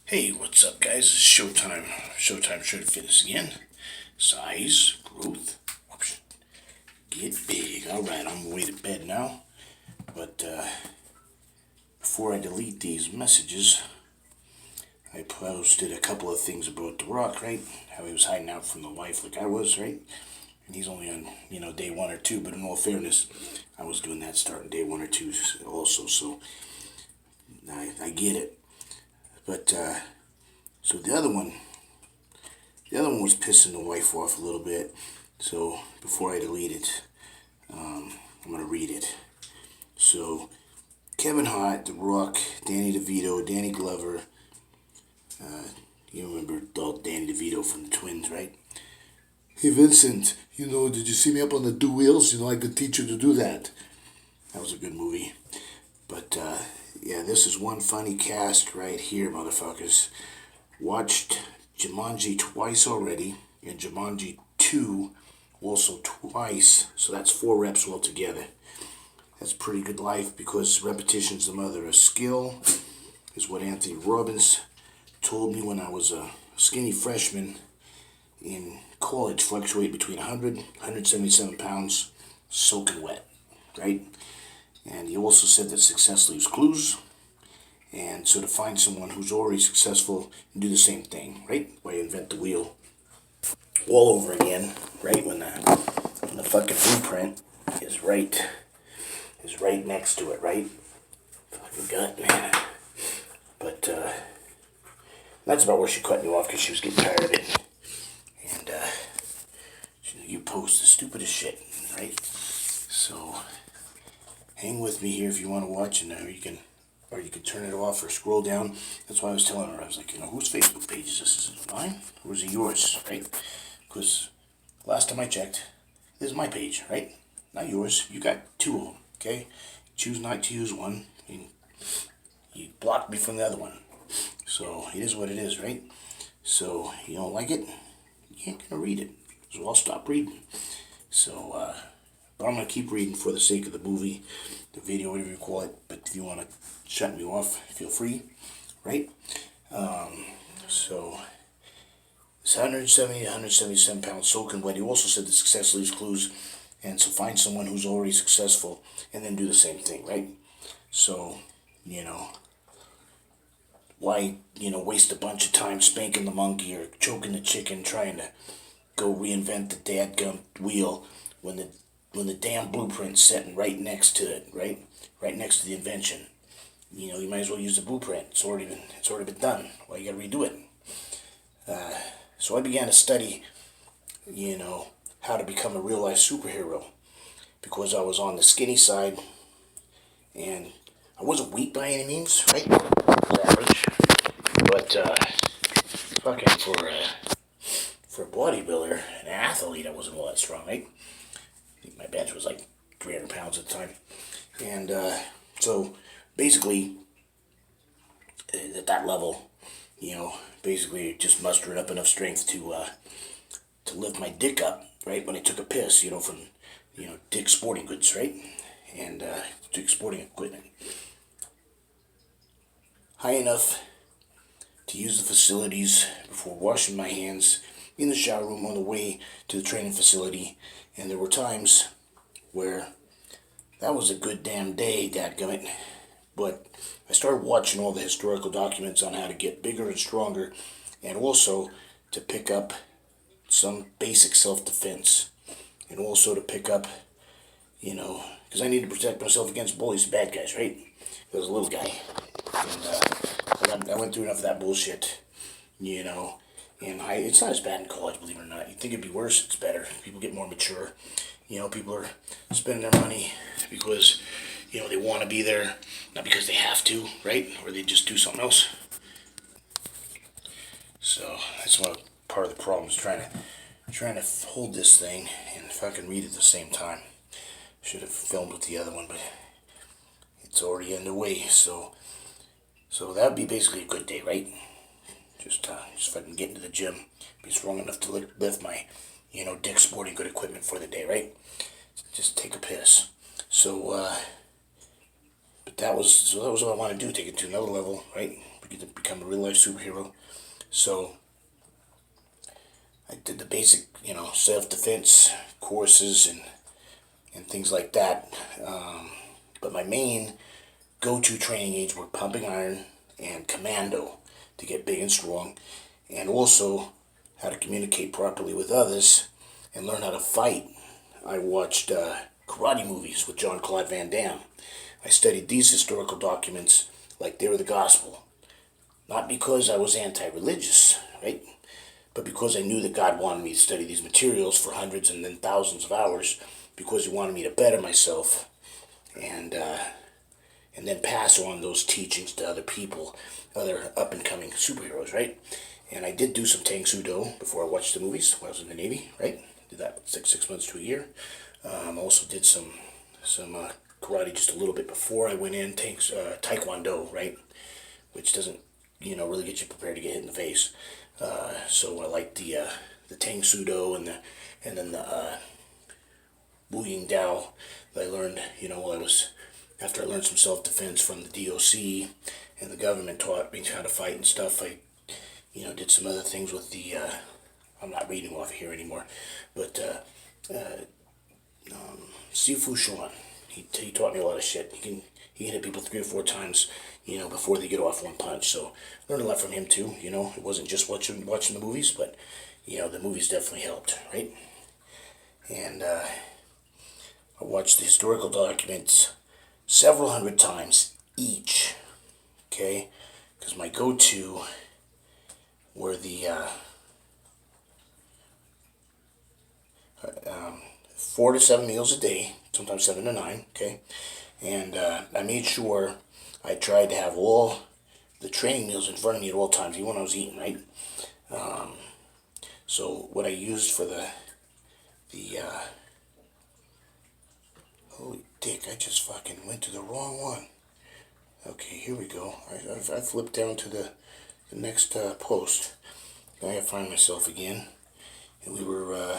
Hey, what's up, guys? It's Showtime. Showtime Shirt Fitness again. Size, growth, get big. Alright, I'm on my way to bed now. But before I delete these messages, I posted a couple of things about The Rock, right? How he was hiding out from the wife like I was, right? And he's only on, day 1 or 2. But in all fairness, I was doing that starting day 1 or 2 also. So I get it. But so the other one was pissing the wife off a little bit. So before I delete it, I'm gonna read it. So Kevin Hart, The Rock, Danny DeVito, Danny Glover. You remember Danny DeVito from the Twins, right? Hey Vincent, did you see me up on the 2 wheels? I could teach you to do that. That was a good movie. But yeah, this is one funny cast right here, motherfuckers. Watched Jumanji twice already, and Jumanji 2 also twice, so that's 4 reps altogether. That's pretty good life because repetition's the mother of skill, is what Anthony Robbins told me when I was a skinny freshman in college, fluctuate between 100 177 pounds, soaking wet, right? And he also said that success leaves clues. And so to find someone who's already successful and do the same thing, right? Why invent the wheel all over again, right? When the fucking blueprint is right next to it, right? Fucking gut, man. But that's about where she cut me off because she was getting tired of it. And you post the stupidest shit, right? So hang with me here if you want to watch, and or you can turn it off or scroll down. That's why I was telling her, I was like, whose Facebook page is this? Is it mine or is it yours, right? Because last time I checked, this is my page, right? Not yours. You got 2 of them, okay? Choose not to use one, and you blocked me from the other one. So it is what it is, right? So you don't like it, you ain't gonna read it. So I'll stop reading. So, but I'm going to keep reading for the sake of the movie, the video, whatever you call it. But if you want to shut me off, feel free, right? So, it's 170 177 pounds soaking wet. He also said that success leaves clues. And so find someone who's already successful and then do the same thing, right? So, why, waste a bunch of time spanking the monkey or choking the chicken trying to go reinvent the dadgum wheel when the damn blueprint's sitting right next to it, right? Right next to the invention. You might as well use the blueprint. It's already been done. Why you gotta redo it? So I began to study, how to become a real life superhero because I was on the skinny side and I wasn't weak by any means, right? I was average, but fucking for a bodybuilder, an athlete, I wasn't all that strong, right? I think my bench was like 300 pounds at the time. And so basically, at that level, basically just mustering up enough strength to lift my dick up, right? When I took a piss, from, Dick's Sporting Goods, right? And Dick's Sporting Equipment. High enough to use the facilities before washing my hands in the shower room on the way to the training facility. And there were times where that was a good damn day, dadgummit. But I started watching all the historical documents on how to get bigger and stronger, and also to pick up some basic self-defense. And also to pick up, because I need to protect myself against bullies and bad guys, right? I was a little guy. And I went through enough of that bullshit, and it's not as bad in college, believe it or not. You'd think it'd be worse, it's better. People get more mature. People are spending their money because, they want to be there, not because they have to, right? Or they just do something else. So that's part of the problem is trying to hold this thing and fucking read at the same time. Should have filmed with the other one, but it's already underway. So that'd be basically a good day, right? Just fucking get into the gym, be strong enough to lift my, Dick's Sporting Good equipment for the day, right? Just take a piss. But that was what I want to do, take it to another level, right? become a real life superhero. So I did the basic, self-defense courses and things like that. But my main go-to training aids were pumping iron and commando to get big and strong, and also how to communicate properly with others and learn how to fight. I watched karate movies with Jean-Claude Van Damme. I studied these historical documents like they were the gospel. Not because I was anti-religious, right? But because I knew that God wanted me to study these materials for hundreds and then thousands of hours, because He wanted me to better myself and then pass on those teachings to other people, other up-and-coming superheroes, right? And I did do some Tang Soo Do before I watched the movies when I was in the Navy, right? Did that 6 months to a year. Also did some karate just a little bit before I went in, Taekwondo, right? Which doesn't, really get you prepared to get hit in the face. So I like the Tang Soo Do and then the Wu Ying Dao that I learned, after I learned some self-defense from the DOC and the government taught me how to fight and stuff. I, did some other things with the, I'm not reading off here anymore, but Sifu Shuan, he taught me a lot of shit. He can hit people 3 or 4 times, before they get off one punch. So I learned a lot from him too. It wasn't just watching the movies, but the movies definitely helped, right? And I watched the historical documents several hundred times each, okay? Because my go-to were the 4 to 7 meals a day, sometimes 7 to 9, okay? And I made sure I tried to have all the training meals in front of me at all times, even when I was eating, right? So what I used for the holy dick, I just fucking went to the wrong one. Okay, here we go. I flipped down to the next post. I gotta find myself again. And we were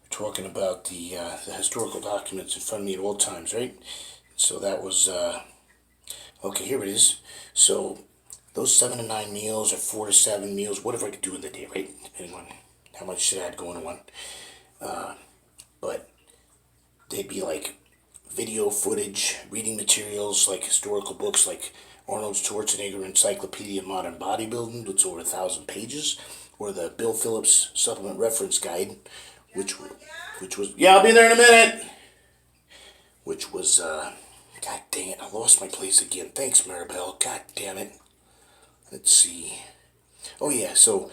talking about the historical documents in front of me at all times, right? So that was, okay, here it is. So those 7 to 9 meals or 4 to 7 meals, whatever I could do in the day, right? Depending on how much shit I had going on. But they'd be like video footage, reading materials, like historical books like Arnold Schwarzenegger Encyclopedia of Modern Bodybuilding, that's over 1,000 pages, or the Bill Phillips Supplement Reference Guide, which was, yeah, I'll be there in a minute, which was, god dang it, I lost my place again. Thanks, Maribel. God damn it. Let's see. Oh yeah, so,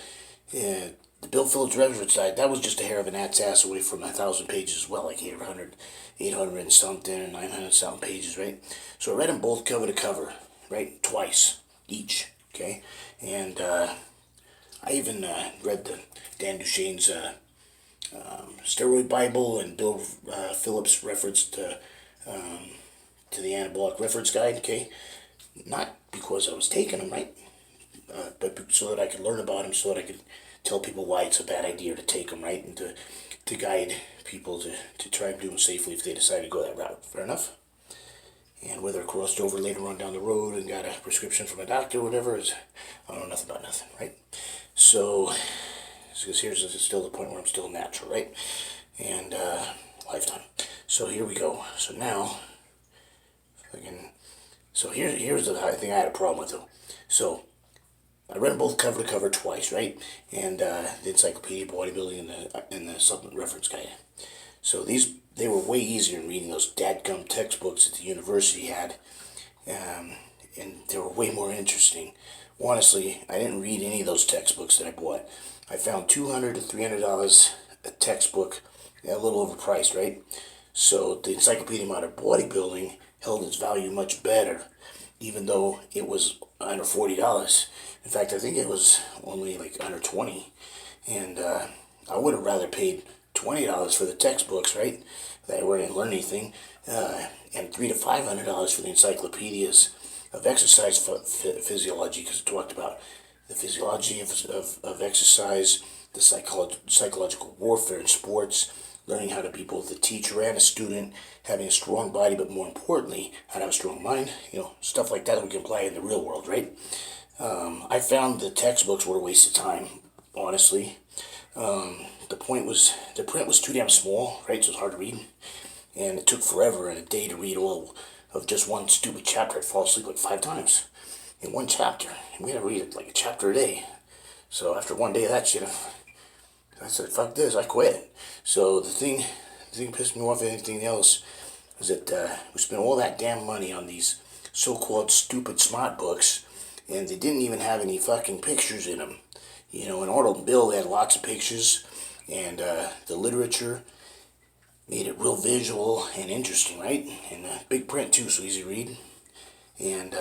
the Bill Phillips Reference Guide, that was just a hair of an at's ass away from 1,000 pages as well, like 800 and something, 900 something pages, right? So I read them both cover to cover, right? Twice each, okay? And I even read the Dan Duchesne's Steroid Bible and Bill Phillips reference to the Anabolic Reference Guide, okay? Not because I was taking them, right? But so that I could learn about them, so that I could tell people why it's a bad idea to take them, right? And to guide people to try and do them safely if they decide to go that route. Fair enough? And whether it crossed over later on down the road and got a prescription from a doctor or whatever, I don't know nothing about nothing, right? So, because here's still the point where I'm still natural, right? And lifetime. So here we go. So now, here's the thing I had a problem with though. So I read them both cover to cover twice, right? And the Encyclopedia of Bodybuilding and the Supplement Reference Guide. So they were way easier than reading those dadgum textbooks that the university had, and they were way more interesting. Honestly, I didn't read any of those textbooks that I bought. I found $200 to $300 a textbook, a little overpriced, right? So the Encyclopedia of Modern Bodybuilding held its value much better, even though it was under $40. In fact, I think it was only like under $20, and I would have rather paid $20 for the textbooks, right? That where I didn't learn anything, and $300 to $500 for the encyclopedias of exercise physiology, because it talked about the physiology of exercise, the psychological warfare in sports, learning how to be both a teacher and a student, having a strong body, but more importantly, how to have a strong mind, stuff like that we can apply in the real world, right? I found the textbooks were a waste of time, honestly. The print was too damn small, right? So it's hard to read. And it took forever and a day to read all of just one stupid chapter. I'd fall asleep like 5 times in one chapter. And we had to read it like a chapter a day. So after one day of that shit, I said, fuck this, I quit. So the thing pissed me off than anything else is that we spent all that damn money on these so-called stupid smart books, and they didn't even have any fucking pictures in them. In Arnold and Bill, they had lots of pictures, and the literature made it real visual and interesting, right? And big print too, so easy to read. And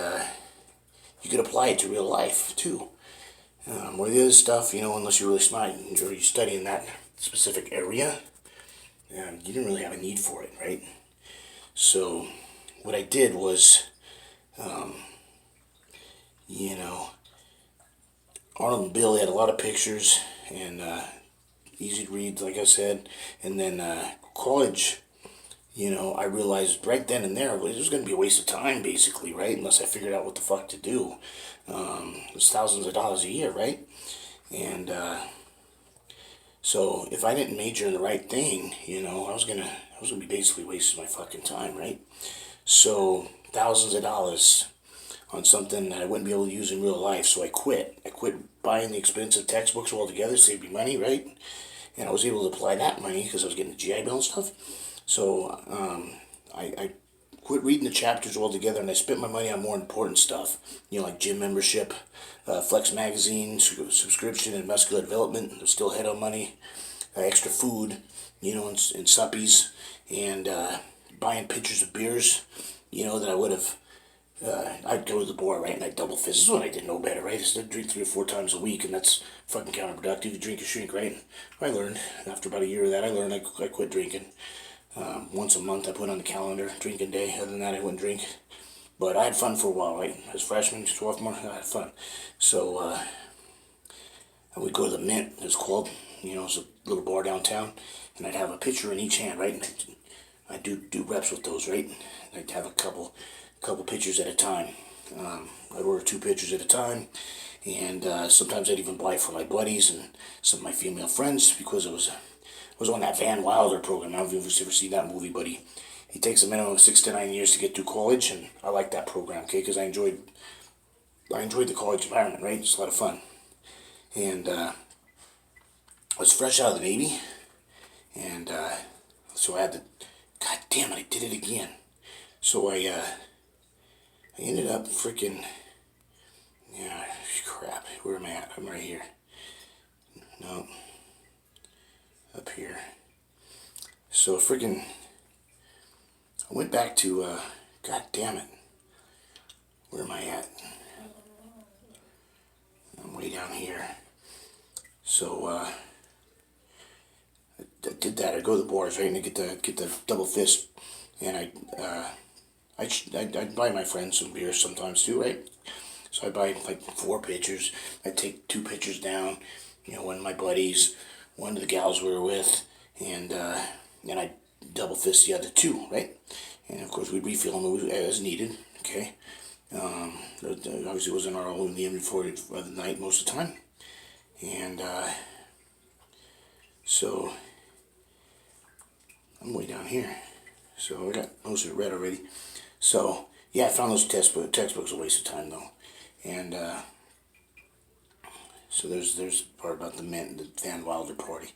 you could apply it to real life too. Or the other stuff, unless you're really smart and you're studying that specific area, you didn't really have a need for it, right? So what I did was, Arnold and Bill had a lot of pictures and easy to read, like I said. And then college, I realized right then and there it was going to be a waste of time, basically, right? Unless I figured out what the fuck to do. It was thousands of dollars a year, right? And so if I didn't major in the right thing, I was gonna be basically wasting my fucking time, right? So thousands of dollars on something that I wouldn't be able to use in real life. So I quit. I quit buying the expensive textbooks altogether, saved me money, right? And I was able to apply that money because I was getting the GI Bill and stuff. So I quit reading the chapters altogether, and I spent my money on more important stuff. Like gym membership, Flex magazine, subscription, and muscular development. I was still ahead on money. Extra food, and suppies, and buying pitchers of beers, that I would have. I'd go to the bar, right, and I'd double fist. This is when I didn't know better, right? I started drink 3 or 4 times a week, and that's fucking counterproductive. You drink or shrink, right? I learned, after about a year of that, I quit drinking. Once a month I put on the calendar, drinking day. Other than that, I wouldn't drink. But I had fun for a while, right? As freshman, sophomore, I had fun. So I would go to the Mint, it was called. It's a little bar downtown. And I'd have a pitcher in each hand, right? And I'd do reps with those, right? I'd have a couple pitchers at a time. I'd order 2 pitchers at a time. And sometimes I'd even buy for my buddies and some of my female friends because it was on that Van Wilder program. I don't know if you've ever seen that movie, but he takes a minimum of 6 to 9 years to get through college, and I like that program, okay, because I enjoyed the college environment, right? It's a lot of fun. And I was fresh out of the Navy, and so I had to, god damn it, I did it again. So I ended up freaking, crap, where am I at? I'm right here. No. Up here. So freaking, I went back to, god damn it. Where am I at? I'm way down here. So, I did that. I go to the bars, right, and I get the double fist, and I'd buy my friends some beer sometimes too, right? So I buy like 4 pitchers. I'd take 2 pitchers down, one of my buddies, one of the gals we were with, and I'd double fist the other 2, right? And of course we'd refill them as needed, okay? Obviously it wasn't our own in the inventory for the night most of the time. And so I'm way down here. So I got most of it read already. So yeah, I found those textbooks a waste of time though. And so there's a part about the Van Wilder party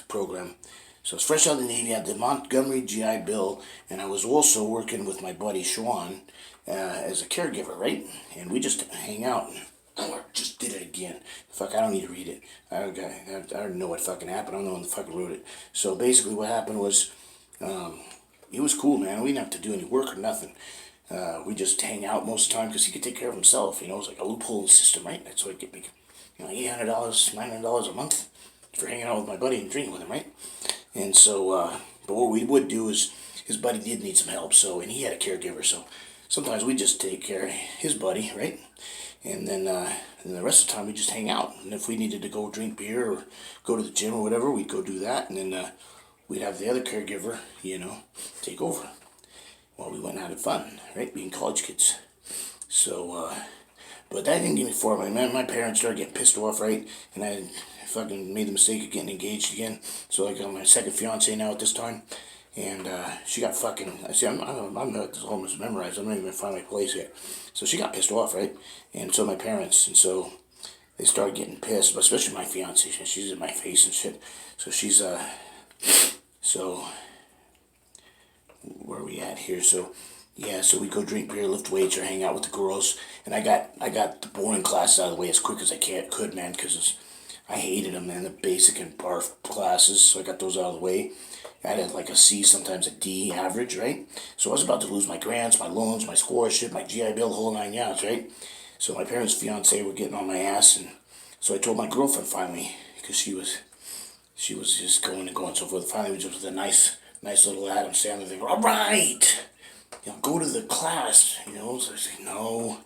program. So I was fresh out of the Navy, I had the Montgomery GI Bill, and I was also working with my buddy Sean as a caregiver, right? And we just hang out. I just did it again. Fuck, I don't need to read it. I don't know what fucking happened. I don't know when the fuck wrote it. So basically what happened was, it was cool, man. We didn't have to do any work or nothing. We just hang out most of the time because he could take care of himself. It was like a loophole system, right? That's why I get me, $800, $900 a month for hanging out with my buddy and drinking with him, right? And so, but what we would do is, his buddy did need some help, and he had a caregiver, so sometimes we just take care of his buddy, right? And then the rest of the time we just hang out. And if we needed to go drink beer or go to the gym or whatever, we'd go do that. And then we'd have the other caregiver, take over while we went and had fun, right? Being college kids. So, but that didn't get me far. My parents started getting pissed off, right? And I fucking made the mistake of getting engaged again. So I got my second fiance now at this time. And she got fucking. I see. I'm almost memorized. I'm not even gonna find my place yet. So she got pissed off, right? And so my parents, and so they started getting pissed, but especially my fiance. She's in my face and shit. So she's so where are we at here? So yeah, so we go drink beer, lift weights, or hang out with the girls. And I got the boring classes out of the way as quick as I could, man, because I hated them, man. The basic and barf classes, so I got those out of the way. I had like a C, sometimes a D average, right? So I was about to lose my grants, my loans, my scholarship, my GI Bill, the whole 9 yards, right? So my parents' fiance were getting on my ass, and so I told my girlfriend finally, because she was just going and going so forth. Finally, we just with a nice little Adam Sandler thing. All right, go to the class, So I say no,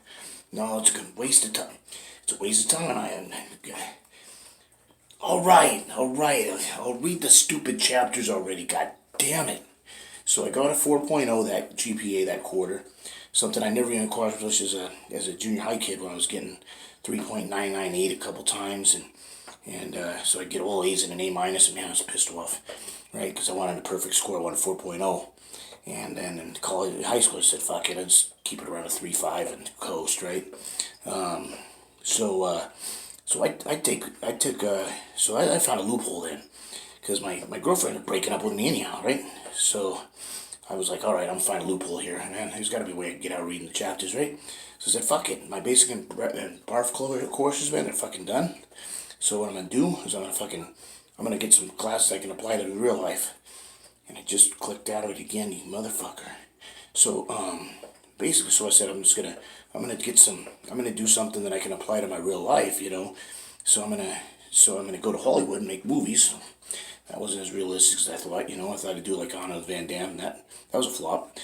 it's a waste of time. It's a waste of time, and I am. All right, I'll read the stupid chapters already, god damn it. So I got a 4.0 that GPA that quarter, something I never even accomplished as a junior high kid when I was getting 3.998 a couple times, and so I get all A's and an A minus, and man, I was pissed off, right, because I wanted a perfect score. I wanted 4.0, and then in college, high school, I said, fuck it, I'll just keep it around a 3.5 and coast, right. So I found a loophole then, because my girlfriend was breaking up with me anyhow, right? So I was like, all right, I'm gonna find a loophole here, man. There's got to be a way I can get out reading the chapters, right? So I said, fuck it. My basic and barf courses, man, they're fucking done. So what I'm gonna do is I'm gonna get some classes I can apply to real life. And I just clicked out of it again, you motherfucker. So basically, so I said I'm gonna do something that I can apply to my real life, So I'm gonna go to Hollywood and make movies. That wasn't as realistic as I thought, I thought I'd do like Anna Van Damme. That was a flop,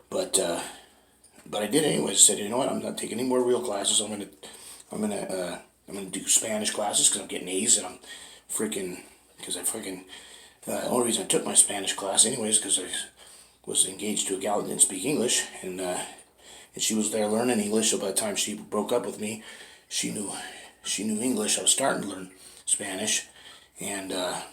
But I did anyways. I said, you know what? I'm not taking any more real classes. I'm gonna do Spanish classes because I'm getting A's, and I'm freaking the only reason I took my Spanish class anyways because I was engaged to a gal that didn't speak English, and she was there learning English. So by the time she broke up with me, she knew English. I was starting to learn Spanish, and I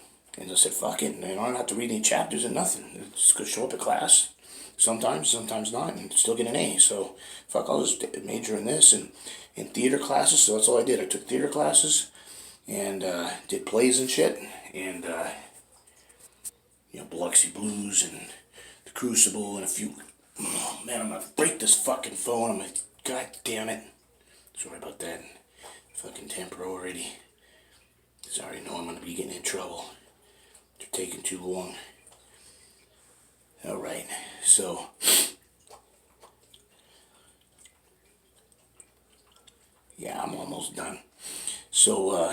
said, fuck it, I don't have to read any chapters and nothing. Just go show up at class, sometimes not, and still get an A. So fuck, I'll just major in this and in theater classes. So that's all I did. I took theater classes and did plays and shit, and Biloxi Blues and The Crucible and a few. Oh man, I'm gonna break this fucking phone. God damn it. Sorry about that. Fucking temper already. Sorry, no, I'm gonna be getting in trouble. They're taking too long. Alright, so. Yeah, I'm almost done. So,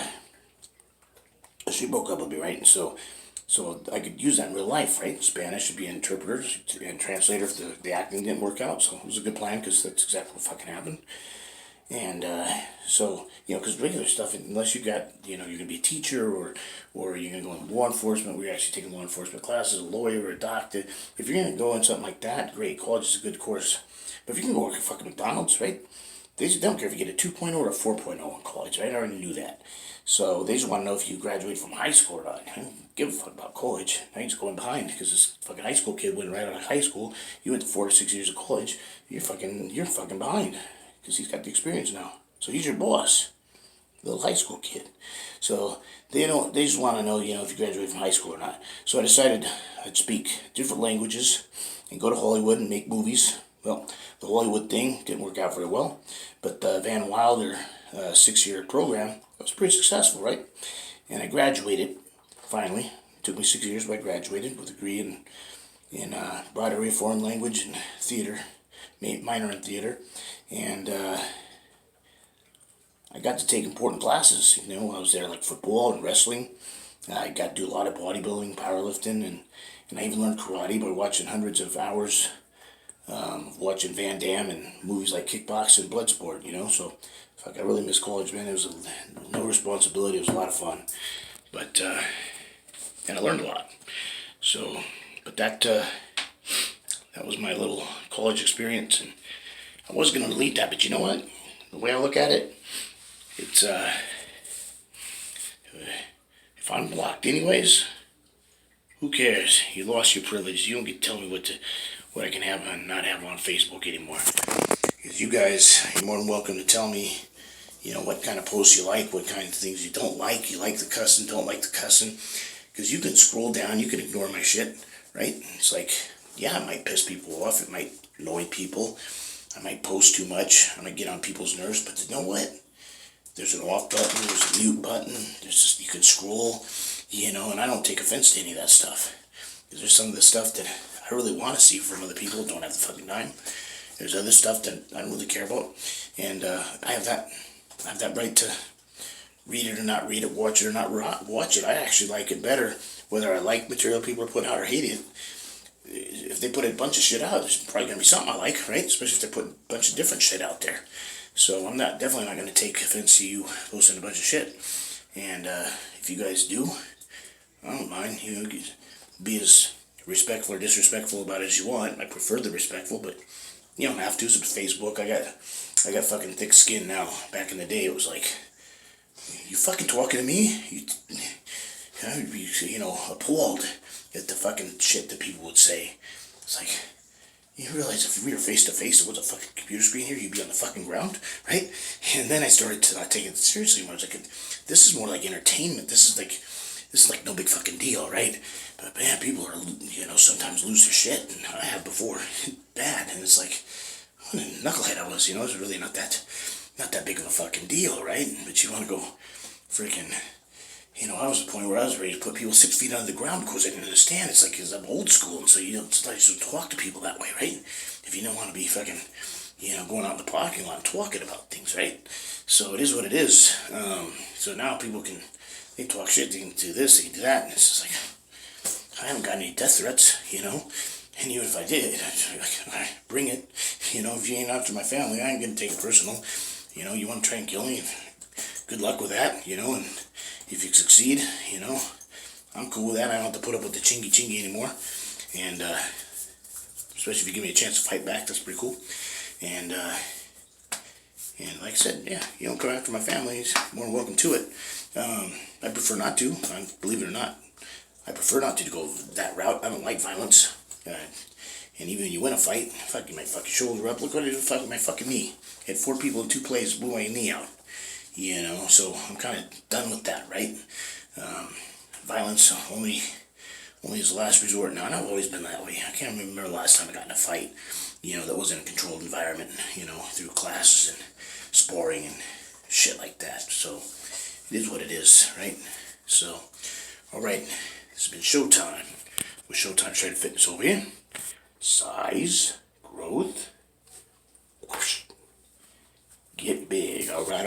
she broke up with me, right? And so I could use that in real life, right? Spanish should be an interpreter and translator if the acting didn't work out. So it was a good plan because that's exactly what fucking happened. And so, because regular stuff, unless you got, you're going to be a teacher or you're going to go into law enforcement, where you're actually taking law enforcement classes, a lawyer or a doctor. If you're going to go in something like that, great. College is a good course. But if you can go work at fucking McDonald's, right? They don't care if you get a 2.0 or a 4.0 in college, right? I already knew that. So they just want to know if you graduate from high school or not. I don't give a fuck about college. Now you're just going behind because this fucking high school kid went right out of high school. You went to 4 to 6 years of college. You're fucking behind because he's got the experience now. So he's your boss, little high school kid. So they just want to know, if you graduate from high school or not. So I decided I'd speak different languages and go to Hollywood and make movies. Well, the Hollywood thing didn't work out very well, but the Van Wilder 6-year program was pretty successful, right? And I graduated, finally. It took me 6 years, but I graduated with a degree in broad area foreign language and theater, minor in theater, and I got to take important classes, when I was there, like football and wrestling. I got to do a lot of bodybuilding, powerlifting, and I even learned karate by watching hundreds of hours watching Van Damme and movies like Kickboxing and Bloodsport, so fuck, I really miss college, man. It was no responsibility. It was a lot of fun, but and I learned a lot. So, but that was my little college experience, and I was going to delete that, but you know what? The way I look at it, it's if I'm blocked anyways, who cares? You lost your privilege. You don't get to tell me what I can have and not have on Facebook anymore. Because you guys, you're more than welcome to tell me, what kind of posts you like, what kind of things you don't like. You like the cussing, don't like the cussing. Because you can scroll down, you can ignore my shit, right? It's like, yeah, it might piss people off, it might annoy people, I might post too much, I might get on people's nerves, but you know what? There's an off button, there's a mute button, you can scroll, and I don't take offense to any of that stuff. Because there's some of the stuff that I really want to see from other people, don't have the fucking time. There's other stuff that I don't really care about, and I have that right to read it or not read it, watch it or not watch it. I actually like it better, whether I like material people are putting out or hate it. If they put a bunch of shit out, there's probably going to be something I like, right? Especially if they put a bunch of different shit out there. So I'm definitely not going to take offense to you posting a bunch of shit. And if you guys do, I don't mind. Be as respectful or disrespectful about it as you want. I prefer the respectful, but you don't have to. It's Facebook. I got fucking thick skin now. Back in the day, it was like, you fucking talking to me? Appalled at the fucking shit that people would say. It's like, you realize if we were face to face, it was a fucking computer screen here, you'd be on the fucking ground, right? And then I started to not take it seriously. I was like, this is more like entertainment. This is like no big fucking deal, right? But man, people are, sometimes lose their shit, and I have before, bad. And it's like, what a knucklehead I was, It's really not that big of a fucking deal, right? But you want to go freaking, I was at the point where I was ready to put people 6 feet under the ground because I didn't understand. It's like, because I'm old school, and so you don't talk to people that way, right? If you don't want to be fucking, going out in the parking lot and talking about things, right? So it is what it is. So now people they talk shit, they can do this, they can do that, and it's just like, I haven't got any death threats, and even if I did, I'd be like, all right, bring it. If you ain't after my family, I ain't gonna take it personal. You want to try and kill me, good luck with that, and if you succeed, I'm cool with that. I don't have to put up with the chingy anymore, and especially if you give me a chance to fight back, that's pretty cool. And like I said, yeah, you don't come after my family, you're more than welcome to it. I prefer not to, believe it or not. I prefer not to go that route. I don't like violence. And even when you win a fight, fuck, you might fuck your shoulder up. Look what I did with my fucking knee. Had 4 people in 2 plays, blew my knee out. So I'm kind of done with that, right? Violence only is the last resort now, and I've always been that way. I can't remember the last time I got in a fight, that wasn't a controlled environment, through classes and sparring and shit like that. So it is what it is, right? So, alright, this has been Showtime with Showtime Shred Fitness over here. Size, growth, whoosh, get big, alright.